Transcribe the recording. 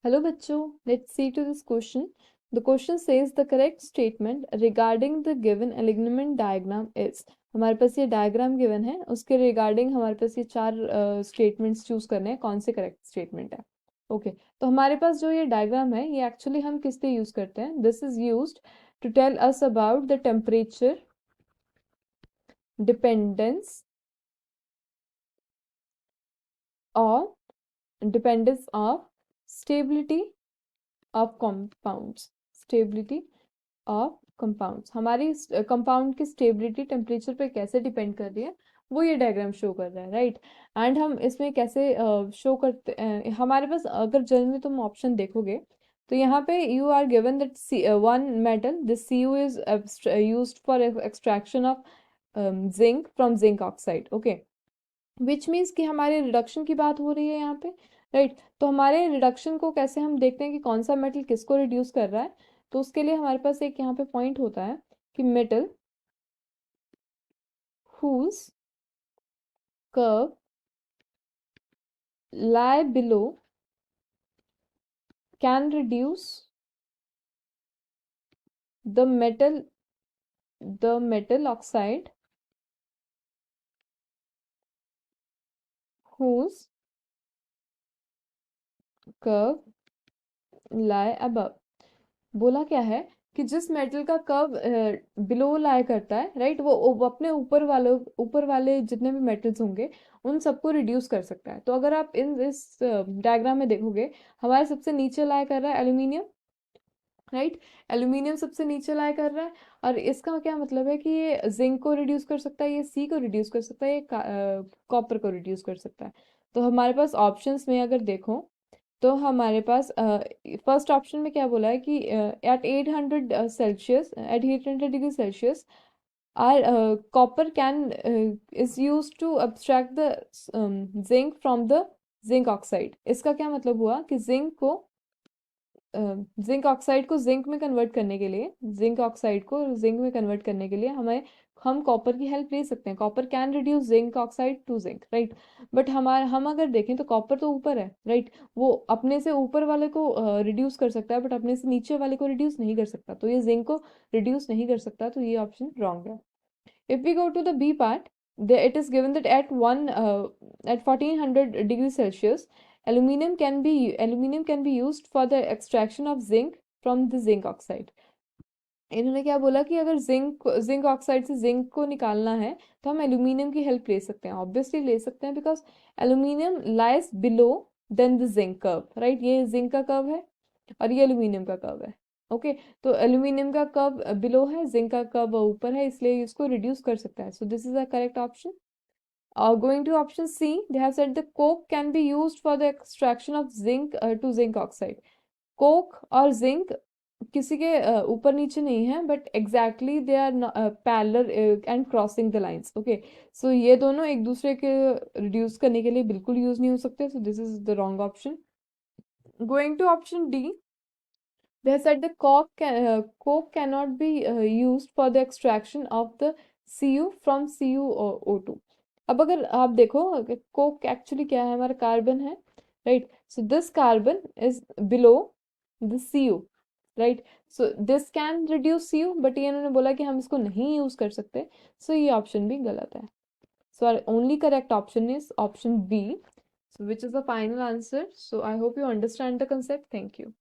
Hello bachcho, let's see to this question. The question says the correct statement regarding the given alignment diagram is. हमारे पास ये diagram given है, उसके regarding हमारे पास ये चार statements choose करने हैं, कौन से करेक्ट स्टेटमेंट है. ओके, तो हमारे पास जो ये डायग्राम है ये एक्चुअली हम किस लिए यूज करते हैं. This is used to tell us about the temperature dependence और dependence of stability of compounds. Stability of compounds, हमारी कंपाउंड की स्टेबिलिटी टेम्परेचर पे कैसे डिपेंड कर रही है वो ये डायग्राम शो कर रहा है, राइट. एंड हम इसमें कैसे शो करते हमारे पास अगर जनरली तुम ऑप्शन देखोगे तो यहाँ पे you are given that one metal this C U is used for extraction of zinc from zinc oxide. Okay, which means कि हमारे रिडक्शन की बात हो रही है यहाँ पे, राइट. तो हमारे रिडक्शन को कैसे हम देखते हैं कि कौन सा मेटल किसको रिड्यूस कर रहा है. तो उसके लिए हमारे पास एक यहाँ पे पॉइंट होता है कि metal whose curve lie below can reduce the metal oxide whose curve lie above. बोला क्या है कि जिस मेटल का कर्व बिलो लाई करता है, राइट, वो अपने ऊपर वाले जितने भी मेटल्स होंगे उन सबको रिड्यूस कर सकता है. तो अगर आप इस डायग्राम में देखोगे हमारे सबसे नीचे लाई कर रहा है एल्यूमिनियम, राइट. एल्यूमिनियम सबसे नीचे लाई कर रहा है और इसका क्या मतलब है कि ये जिंक को रिड्यूस कर सकता है, ये सी को रिड्यूस कर सकता है, ये कॉपर को रिड्यूस कर सकता है. तो हमारे पास ऑप्शंस में अगर देखो तो हमारे पास फर्स्ट ऑप्शन में क्या बोला है कि at 800 Celsius, at 800 degree Celsius are copper can is use to abstract the zinc from the zinc oxide. इसका क्या मतलब हुआ कि जिंक ऑक्साइड को जिंक में कन्वर्ट करने के लिए, जिंक ऑक्साइड को जिंक में कन्वर्ट करने के लिए हम कॉपर की हेल्प ले सकते हैं. Copper can reduce zinc oxide to zinc, right. But हम अगर देखें तो कॉपर तो ऊपर है, राइट. वो अपने से ऊपर वाले को रिड्यूस कर सकता है बट अपने से नीचे वाले को रिड्यूस नहीं कर सकता, तो ये जिंक को रिड्यूस नहीं कर सकता, तो ये ऑप्शन रॉन्ग है. If we go to the B part, it is given that at 1400 degrees Celsius, aluminum can be used for the extraction of zinc from the zinc oxide. इन्होंने क्या बोला कि अगर जिंक ऑक्साइड से zinc को निकालना है तो हम एल्यूमिनियम की हेल्प ले सकते हैं. ऑब्वियसली ले सकते हैं because aluminium lies below then the zinc curve, right. ये जिंक का कर्व है और ये एल्यूमिनियम का कर्व है. ओके, तो एल्यूमिनियम का कर्व बिलो है, जिंक का कर्व ऊपर है, इसलिए इसको रिड्यूस कर सकता है. सो this is the correct option. Going to option C, they have said the coke can be used for the extraction of zinc to zinc oxide. Coke और जिंक किसी के ऊपर नीचे नहीं है but exactly they are parallel and crossing the lines. Okay, so ये दोनों एक दूसरे के रिड्यूस करने के लिए बिल्कुल यूज नहीं हो सकते, so this is the wrong option. Going to option D, they said the coke cannot be used for the extraction of the Cu from CuO2. अब अगर आप देखो कोक एक्चुअली क्या है, हमारा कार्बन है, right. So this carbon is below the Cu, right. So this can reduce Cu but ये इन्होंने बोला कि हम इसको नहीं यूज कर सकते, सो ये ऑप्शन भी गलत है. So our only correct option is option B. So which is the final answer. So I hope you understand the concept. Thank you.